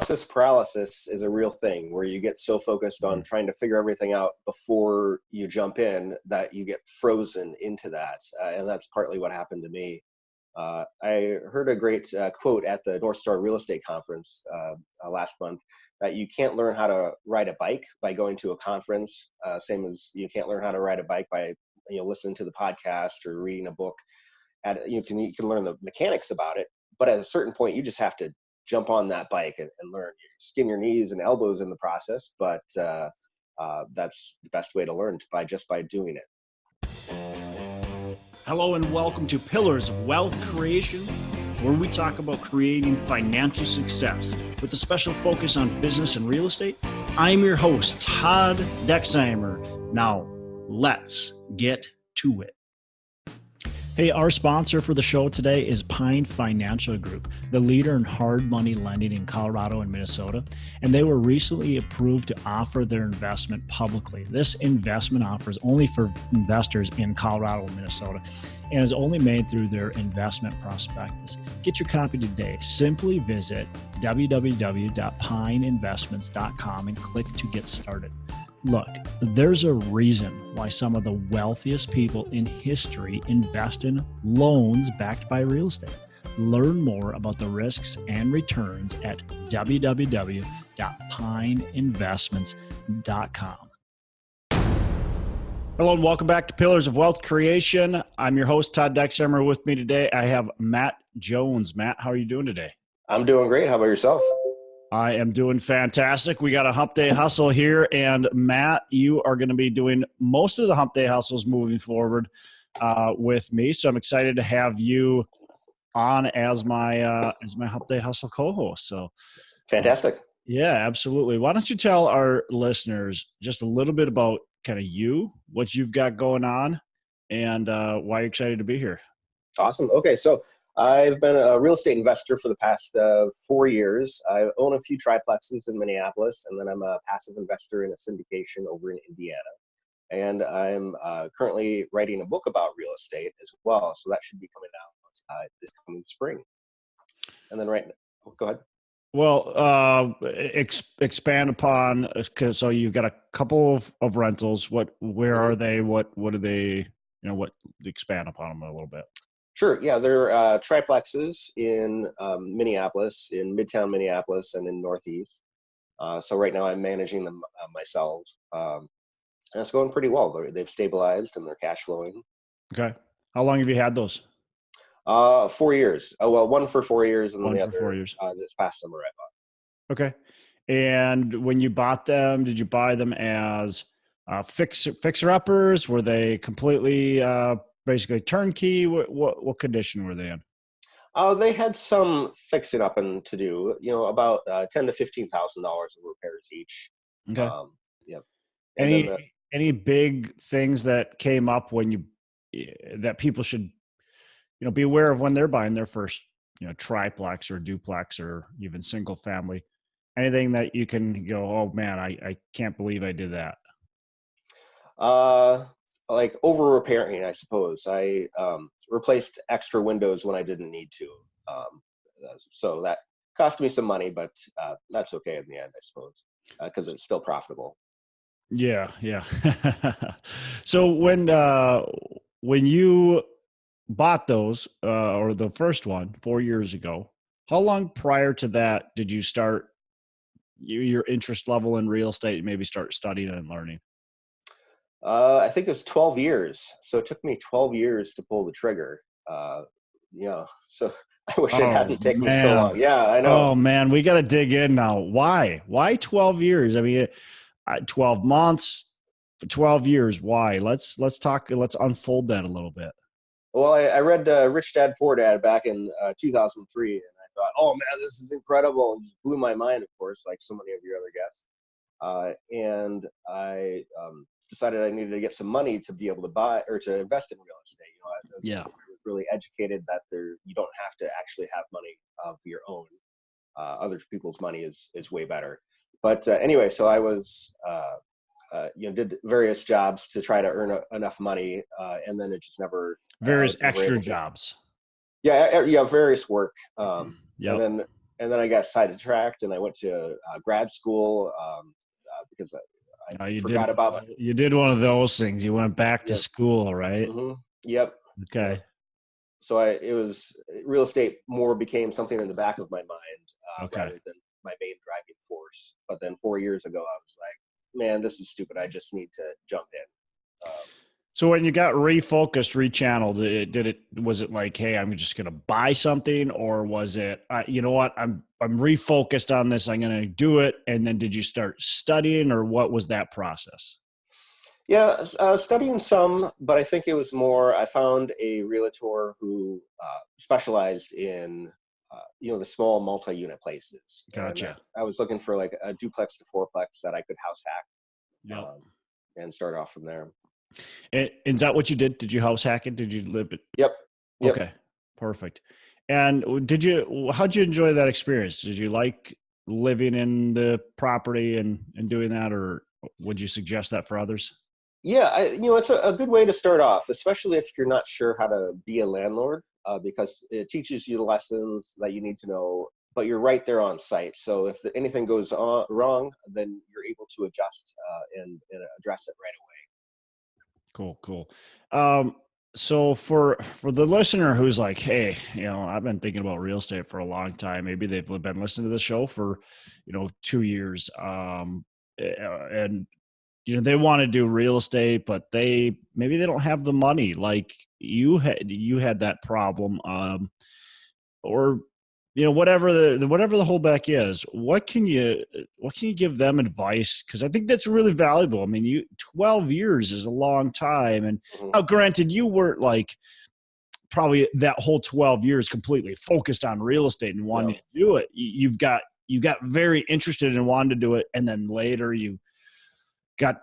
analysis paralysis is a real thing where you get so focused on trying to figure everything out before you jump in that you get frozen into that. And that's partly what happened to me. I heard a great quote at the North Star Real Estate Conference last month that you can't learn how to ride a bike by going to a conference, same as you can't learn how to ride a bike by listening to the podcast or reading a book. You can learn the mechanics about it, but at a certain point, you just have to jump on that bike and learn. You skin your knees and elbows in the process, but that's the best way to learn by doing it. Hello and welcome to Pillars of Wealth Creation, where we talk about creating financial success with a special focus on business and real estate. I'm your host, Todd Dexheimer. Now, let's get to it. Hey, our sponsor for the show today is Pine Financial Group, the leader in hard money lending in Colorado and Minnesota, and they were recently approved to offer their investment publicly. This investment offer is only for investors in Colorado and Minnesota and is only made through their investment prospectus. Get your copy today. Simply visit www.pineinvestments.com and click to get started. Look, there's a reason why some of the wealthiest people in history invest in loans backed by real estate. Learn more about the risks and returns at www.pineinvestments.com. Hello and welcome back to Pillars of Wealth Creation. I'm your host, Todd Dexheimer. With me today, I have Matt Jones. Matt, how are you doing today? I'm doing great. How about yourself? I am doing fantastic. We got a Hump Day Hustle here, and Matt, you are going to be doing most of the Hump Day Hustles moving forward with me. So I'm excited to have you on as my Hump Day Hustle co-host. So fantastic. Yeah, absolutely. Why don't you tell our listeners just a little bit about kind of you, what you've got going on, and why you're excited to be here. Awesome. Okay, so I've been a real estate investor for the past 4 years. I own a few triplexes in Minneapolis, and then I'm a passive investor in a syndication over in Indiana. And I'm currently writing a book about real estate as well, so that should be coming out this coming spring. And then go ahead. Well, expand upon, so you've got a couple of rentals. Where are they? What do they? Expand upon them a little bit. Sure. Yeah, they're triplexes in Minneapolis, in Midtown Minneapolis, and in Northeast. So right now I'm managing them myself, and it's going pretty well. They've stabilized and they're cash flowing. Okay. How long have you had those? 4 years. Oh, well, one for 4 years, and then the other 4 years. This past summer I bought. Okay. And when you bought them, did you buy them as fixer-uppers? Were they completely basically turnkey? What condition were they in? They had some fixing up and to do, about $10,000 to $15,000 of repairs each. Okay. Yep. Any big things that came up that people should, be aware of when they're buying their first, triplex or duplex or even single family? Anything that you can go, oh man, I can't believe I did that? Like over repairing, I suppose. I replaced extra windows when I didn't need to. So that cost me some money, but that's okay in the end, I suppose, because it's still profitable. Yeah. So when you bought those, or the first one 4 years ago, how long prior to that did you start your interest level in real estate and maybe start studying and learning? I think it was 12 years. So it took me 12 years to pull the trigger. So I wish it hadn't taken me so long. Yeah, I know. Oh man, we got to dig in now. Why 12 years? I mean, 12 months, 12 years. Why? Let's unfold that a little bit. Well, I read Rich Dad Poor Dad back in 2003, and I thought, oh man, this is incredible. And it just blew my mind, of course, like so many of your other guests. And I decided I needed to get some money to be able to buy or to invest in real estate. I was really educated that you don't have to actually have money of your own. Other people's money is way better. But anyway, so I was did various jobs to try to earn enough money, and then it just never various extra jobs. Yeah, various work. Yep. And then and then I got sidetracked and I went to grad school because I You forgot about my. you did one of those things. You went back to Yep. school, right? Yep. Yep. Okay. So it was real estate more became something in the back of my mind Okay. rather than my main driving force. But then 4 years ago, I was like, man, this is stupid. I just need to jump in. So when you got refocused, rechanneled, was it like, hey, I'm just going to buy something, or was it, you know what, I'm refocused on this, I'm going to do it, and then did you start studying, or what was that process? Yeah, studying some, but I think it was more, I found a realtor who specialized in, the small multi-unit places. And Gotcha. I was looking for like a duplex to fourplex that I could house hack Yep. and start off from there. And is that what you did? Did you house hack it? Did you live it? Yep. Okay, perfect. And how'd you enjoy that experience? Did you like living in the property and doing that, or would you suggest that for others? Yeah, it's a good way to start off, especially if you're not sure how to be a landlord, because it teaches you the lessons that you need to know, but you're right there on site. So if anything goes wrong, then you're able to adjust and address it right Cool, cool. So for the listener who's like, hey, I've been thinking about real estate for a long time. Maybe they've been listening to the show for, 2 years. And they want to do real estate, but maybe they don't have the money. Like you had that problem, or whatever the holdback is. What can you give them advice? Because I think that's really valuable. I mean, 12 years is a long time, and away. now granted, you weren't like probably that whole 12 years completely focused on real estate and wanting to do it. You got very interested and wanted to do it, and then later you got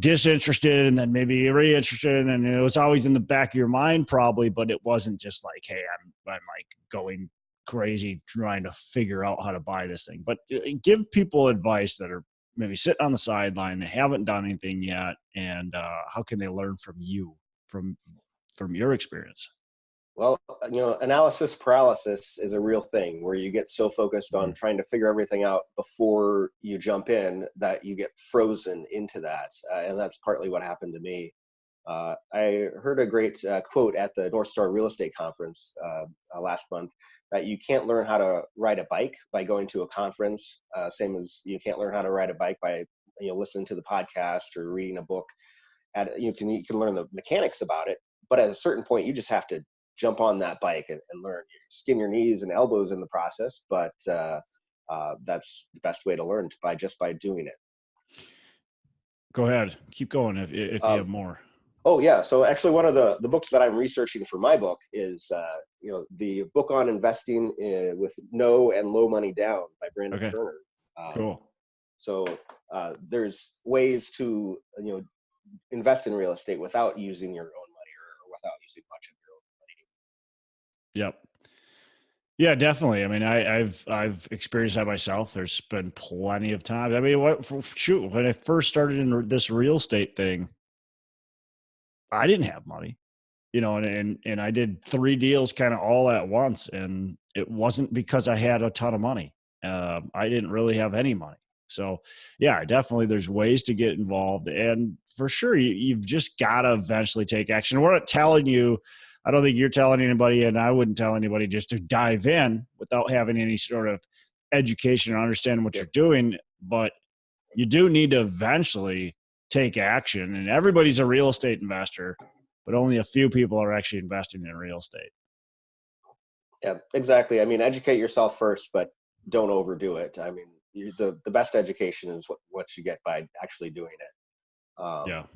disinterested, and then maybe reinterested, and it was always in the back of your mind probably, but it wasn't just like, hey, I'm like going crazy trying to figure out how to buy this thing. But give people advice that are maybe sitting on the sideline, they haven't done anything yet, and how can they learn from you, from your experience? Well, analysis paralysis is a real thing where you get so focused on trying to figure everything out before you jump in that you get frozen into that. And that's partly what happened to me. I heard a great quote at the North Star Real Estate Conference last month, that you can't learn how to ride a bike by going to a conference, same as you can't learn how to ride a bike by listening to the podcast or reading a book. You can learn the mechanics about it, but at a certain point, you just have to jump on that bike and learn. You skin your knees and elbows in the process, but that's the best way to learn, by doing it. Go ahead, keep going if you have more. Oh yeah, so actually one of the books that I'm researching for my book is the book on investing with no and low money down by Brandon Turner. Cool. So there's ways to invest in real estate without using your own money, or without using much of your own money. Yep. Yeah, definitely. I mean, I've experienced that myself. There's been plenty of times. I mean, when I first started in this real estate thing, I didn't have money, and I did 3 deals kind of all at once, and it wasn't because I had a ton of money. I didn't really have any money. So yeah, definitely there's ways to get involved, and for sure you've just got to eventually take action. We're not telling you, I don't think you're telling anybody, and I wouldn't tell anybody just to dive in without having any sort of education or understanding what you're doing, but you do need to eventually take action. And everybody's a real estate investor, but only a few people are actually investing in real estate. Yeah, exactly. I mean, educate yourself first, but don't overdo it. I mean, the best education is what you get by actually doing it.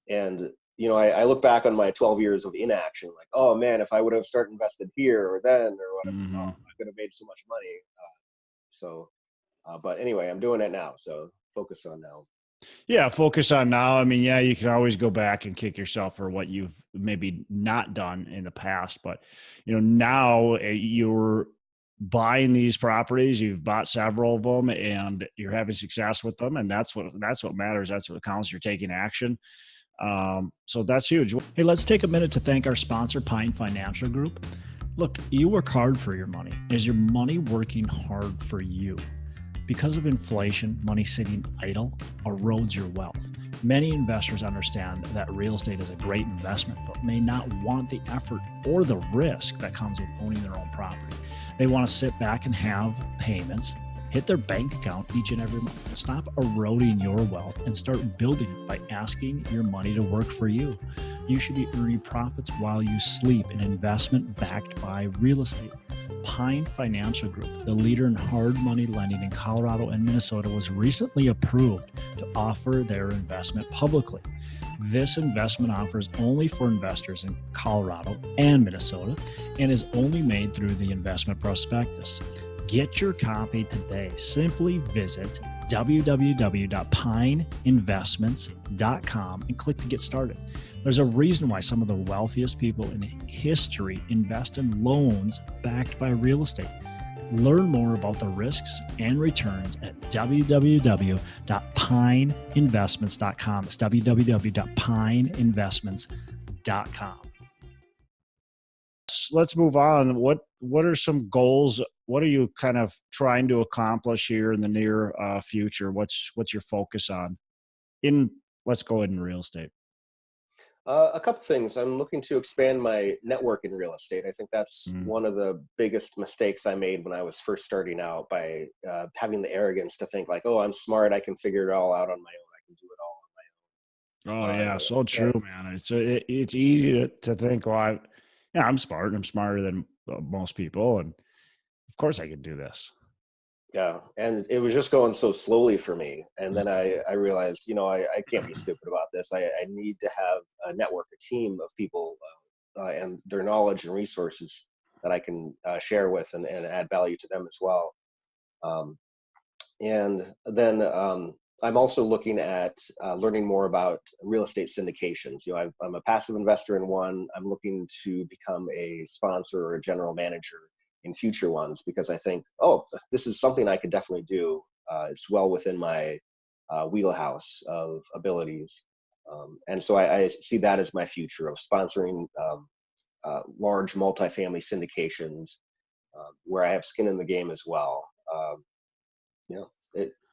And I look back on my 12 years of inaction, like, oh man, if I would have started invested here or then or whatever, I could have made so much money. But anyway, I'm doing it now. So focus on now. Yeah, focus on now. I mean, yeah, you can always go back and kick yourself for what you've maybe not done in the past, but now you're buying these properties, you've bought several of them, and you're having success with them, and that's what matters. That's what counts. You're taking action. So that's huge. Hey, let's take a minute to thank our sponsor, Pine Financial Group. Look, you work hard for your money. Is your money working hard for you? Because of inflation, money sitting idle erodes your wealth. Many investors understand that real estate is a great investment, but may not want the effort or the risk that comes with owning their own property. They want to sit back and have payments hit their bank account each and every month. Stop eroding your wealth and start building it by asking your money to work for you. You should be earning profits while you sleep, an investment backed by real estate. Pine Financial Group, the leader in hard money lending in Colorado and Minnesota, was recently approved to offer their investment publicly. This investment offer is only for investors in Colorado and Minnesota and is only made through the investment prospectus. Get your copy today. Simply visit www.pineinvestments.com and click to get started. There's a reason why some of the wealthiest people in history invest in loans backed by real estate. Learn more about the risks and returns at www.pineinvestments.com. It's www.pineinvestments.com. Let's move on. What are some goals? What are you kind of trying to accomplish here in the near future? What's your focus on? Let's go ahead in real estate. A couple things. I'm looking to expand my network in real estate. I think that's one of the biggest mistakes I made when I was first starting out, by having the arrogance to think like, oh, I'm smart, I can figure it all out on my own. I can do it all on my own. Oh yeah, so true, man. It's easy to think, well, I'm smart. I'm smarter than most people, and of course I can do this. Yeah, and it was just going so slowly for me. And then I realized, I can't be stupid about this. I need to have a network, a team of people and their knowledge and resources that I can share with and add value to them as well. And then I'm also looking at learning more about real estate syndications. I'm a passive investor in one. I'm looking to become a sponsor or a general manager in future ones, because I think, this is something I could definitely do. It's well within my wheelhouse of abilities. And so I see that as my future, of sponsoring large multifamily syndications where I have skin in the game as well.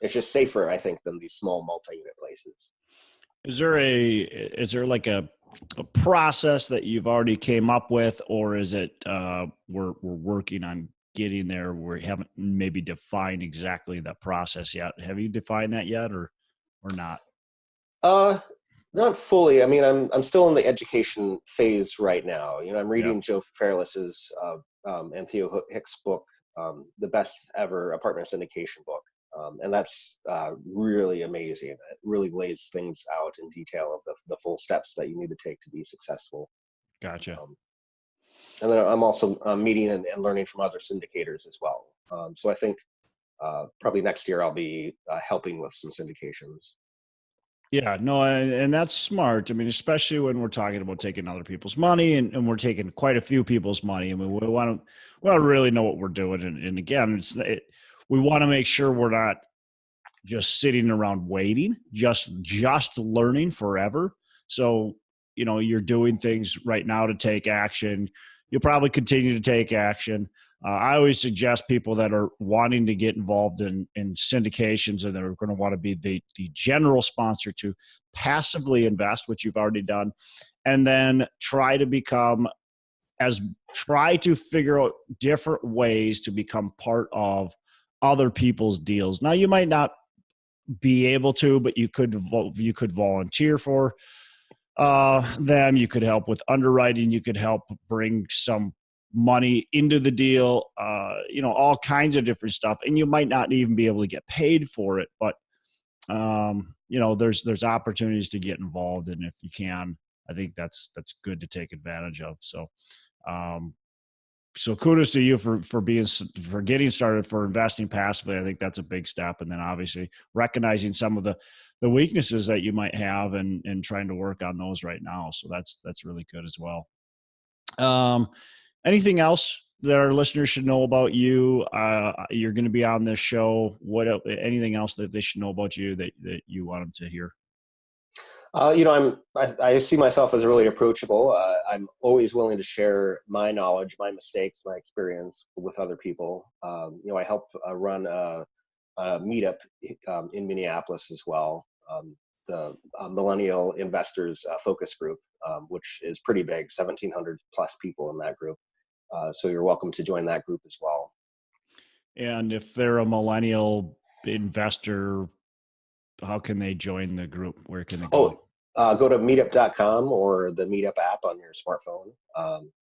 It's just safer, I think, than these small multi-unit places. Is there like a process that you've already came up with, or is it we're working on getting there? We haven't maybe defined exactly the process yet. Have you defined that yet, or not? Not fully. I mean, I'm still in the education phase right now. I'm reading Joe Fairless's and Theo Hicks' book, The Best Ever Apartment Syndication Book. And that's really amazing. It really lays things out in detail of the full steps that you need to take to be successful. Gotcha. And then I'm also meeting and learning from other syndicators as well. So I think probably next year I'll be helping with some syndications. Yeah, no, and that's smart. I mean, especially when we're talking about taking other people's money, and we're taking quite a few people's money. I mean, we want to really know what we're doing. And again, we want to make sure we're not just sitting around waiting, just learning forever. So, you're doing things right now to take action. You'll probably continue to take action. I always suggest people that are wanting to get involved in syndications, and they're going to want to be the general sponsor, to passively invest, which you've already done, and then try to figure out different ways to become part of other people's deals. Now, you might not be able to, but you could volunteer for them. You could help with underwriting. You could help bring some money into the deal, all kinds of different stuff. And you might not even be able to get paid for it, but there's opportunities to get involved. And if you can, I think that's good to take advantage of. So, so kudos to you for getting started, for investing passively. I think that's a big step. And then obviously recognizing some of the weaknesses that you might have and trying to work on those right now. So that's really good as well. Anything else that our listeners should know about you? You're going to be on this show. Anything else that they should know about you that you want them to hear? I see myself as really approachable. I'm always willing to share my knowledge, my mistakes, my experience with other people. I help run a meetup in Minneapolis as well. The Millennial Investors Focus Group, which is pretty big, 1,700 plus people in that group. So you're welcome to join that group as well. And if they're a millennial investor, how can they join the group? Where can they go? Go to meetup.com or the Meetup app on your smartphone,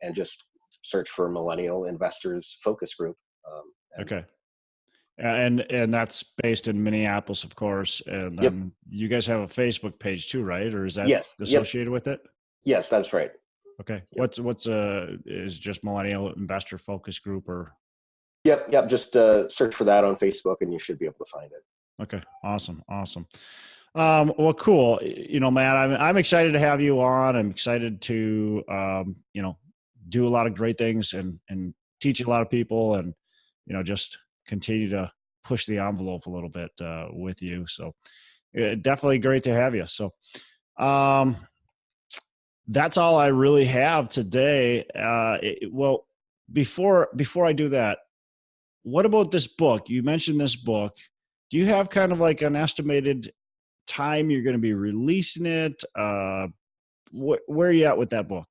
and just search for Millennial Investors Focus Group. Okay. And that's based in Minneapolis, of course. And then you guys have a Facebook page too, right? Or is that associated with it? Yes, that's right. Okay. Yep. What's is just Millennial Investor Focus Group or? Yep. Just search for that on Facebook and you should be able to find it. Okay. Awesome. Well, cool. Matt, I'm excited to have you on. I'm excited to, do a lot of great things and teach a lot of people and, just continue to push the envelope a little bit with you. So definitely great to have you. So that's all I really have today. Well, before I do that, what about this book? You mentioned this book. Do you have kind of like an estimated time you're going to be releasing it? Where are you at with that book?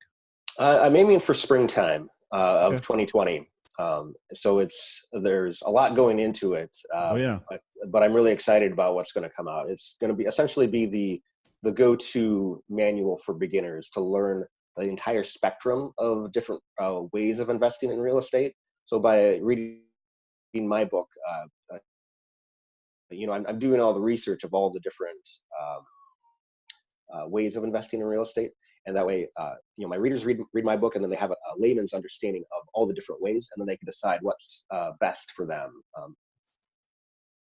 I'm aiming for springtime of 2020. So there's a lot going into it. But I'm really excited about what's going to come out. It's going to be essentially the go-to manual for beginners to learn the entire spectrum of different ways of investing in real estate. So by reading my book, I'm doing all the research of all the different ways of investing in real estate. And that way, my readers read my book and then they have a layman's understanding of all the different ways, and then they can decide what's best for them.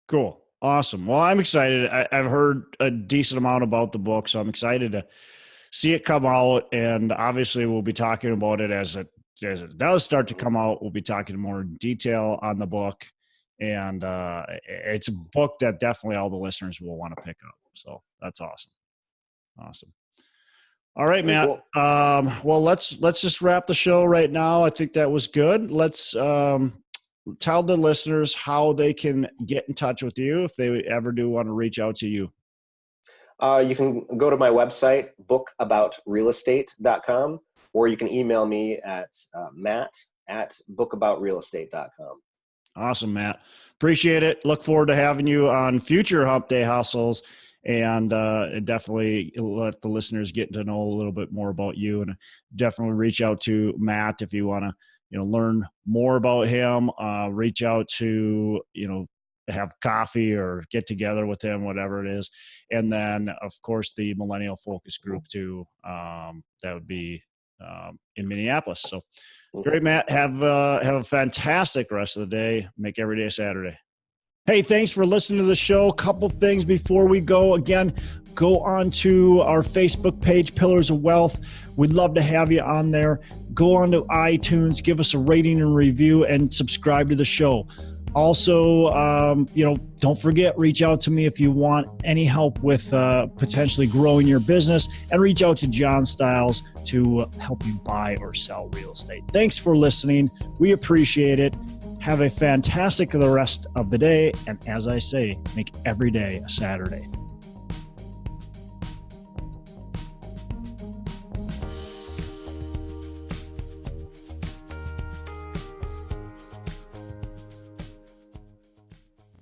Cool. Awesome. Well, I'm excited. I've heard a decent amount about the book, so I'm excited to see it come out. And obviously we'll be talking about it as it does start to come out. We'll be talking more detail on the book. And it's a book that definitely all the listeners will want to pick up. So that's awesome. All right, Matt. Cool. Well, let's just wrap the show right now. I think that was good. Let's tell the listeners how they can get in touch with you if they ever do want to reach out to you. You can go to my website, bookaboutealestate.com, or you can email me at matt@bookaboutealestate.com. Awesome, Matt. Appreciate it. Look forward to having you on future Hump Day Hustles, and definitely let the listeners get to know a little bit more about you, and definitely reach out to Matt if you want to, learn more about him. Reach out to, have coffee or get together with him, whatever it is. And then of course the Millennial Focus Group too. That would be in Minneapolis. So great, Matt. Have a fantastic rest of the day. Make every day a Saturday. Hey, thanks for listening to the show. Couple things before we go. Again, go on to our Facebook page, Pillars of Wealth. We'd love to have you on there. Go on to iTunes, give us a rating and review, and subscribe to the show. Also, don't forget, reach out to me if you want any help with potentially growing your business, and reach out to John Stiles to help you buy or sell real estate. Thanks for listening. We appreciate it. Have a fantastic the rest of the day. And as I say, make every day a Saturday.